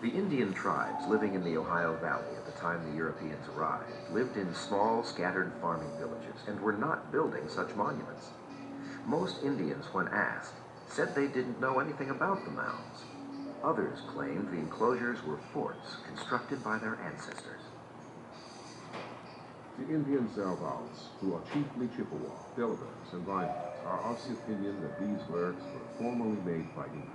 The Indian tribes living in the Ohio Valley at the time the Europeans arrived lived in small, scattered farming villages and were not building such monuments. Most Indians, when asked, said they didn't know anything about the mounds. Others claimed the enclosures were forts constructed by their ancestors. The Indian Salvals, who are chiefly Chippewa, Delawares, and Vinehills, are of the opinion that these works were formerly made by Indians,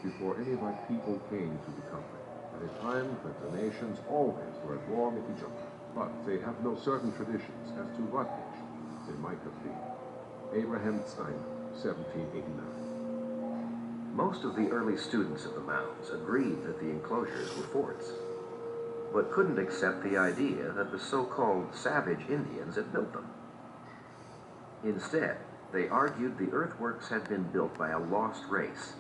before any white people came to the country, at a time that the nations always were at war with each other. But they have no certain traditions as to what nation they might have been. Abraham Steiner, 1789. Most of the early students of the mounds agreed that the enclosures were forts, but couldn't accept the idea that the so-called savage Indians had built them. Instead, they argued the earthworks had been built by a lost race.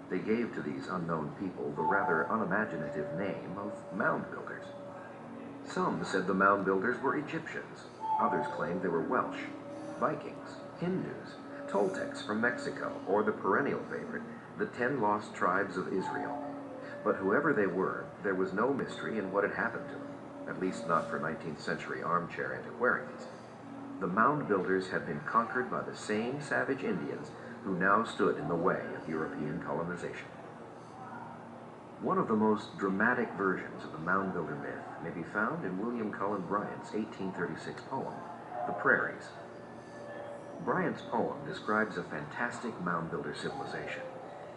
They gave to these unknown people the rather unimaginative name of mound builders. Some said the mound builders were Egyptians. Others claimed they were Welsh, Vikings, Hindus, Toltecs from Mexico, or the perennial favorite, the 10 lost tribes of Israel. But whoever they were, there was no mystery in what had happened to them, at least not for 19th century armchair antiquarians. The mound builders had been conquered by the same savage Indians who now stood in the way of European colonization. One of the most dramatic versions of the mound builder myth may be found in William Cullen Bryant's 1836 poem, The Prairies. Bryant's poem describes a fantastic mound builder civilization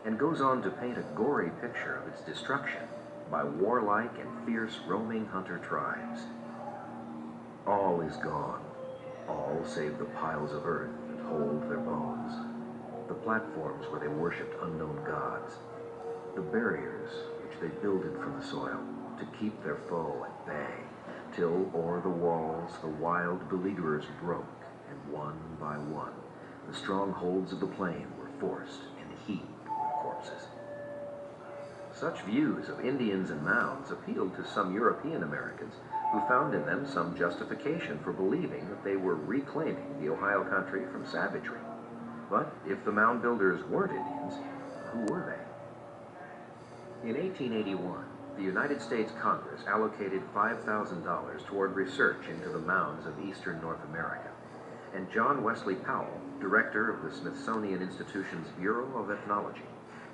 and goes on to paint a gory picture of its destruction by warlike and fierce roaming hunter tribes. All is gone, all save the piles of earth that hold their bones, the platforms where they worshipped unknown gods, the barriers which they builded from the soil to keep their foe at bay, till o'er the walls the wild beleaguerers broke, and one by one the strongholds of the plain were forced and heaped with corpses. Such views of Indians and mounds appealed to some European Americans who found in them some justification for believing that they were reclaiming the Ohio country from savagery. But if the mound builders weren't Indians, who were they? In 1881, the United States Congress allocated $5,000 toward research into the mounds of eastern North America, and John Wesley Powell, director of the Smithsonian Institution's Bureau of Ethnology,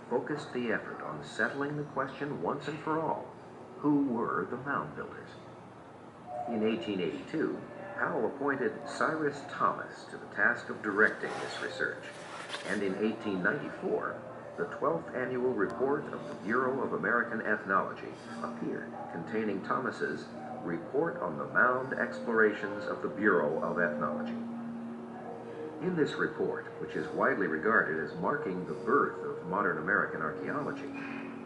focused the effort on settling the question once and for all: who were the mound builders? In 1882, Powell appointed Cyrus Thomas to the task of directing this research, and in 1894, the 12th annual report of the Bureau of American Ethnology appeared, containing Thomas's Report on the Mound Explorations of the Bureau of Ethnology. In this report, which is widely regarded as marking the birth of modern American archaeology,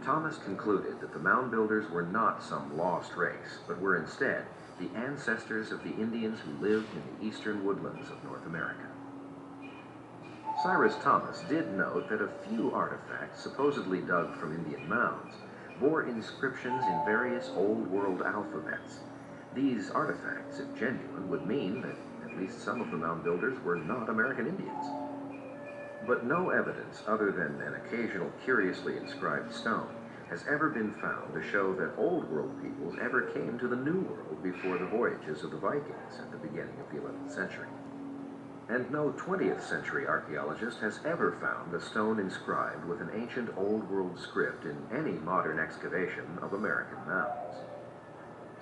Thomas concluded that the mound builders were not some lost race, but were instead the ancestors of the Indians who lived in the eastern woodlands of North America. Cyrus Thomas did note that a few artifacts supposedly dug from Indian mounds bore inscriptions in various Old World alphabets. These artifacts, if genuine, would mean that at least some of the mound builders were not American Indians. But no evidence other than an occasional curiously inscribed stone has ever been found to show that Old World peoples ever came to the New World before the voyages of the Vikings at the beginning of the 11th century. And no 20th century archaeologist has ever found a stone inscribed with an ancient Old World script in any modern excavation of American mounds.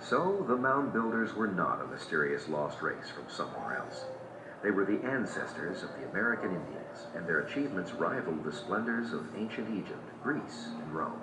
So the mound builders were not a mysterious lost race from somewhere else. They were the ancestors of the American Indians, and their achievements rivaled the splendors of ancient Egypt, Greece, and Rome.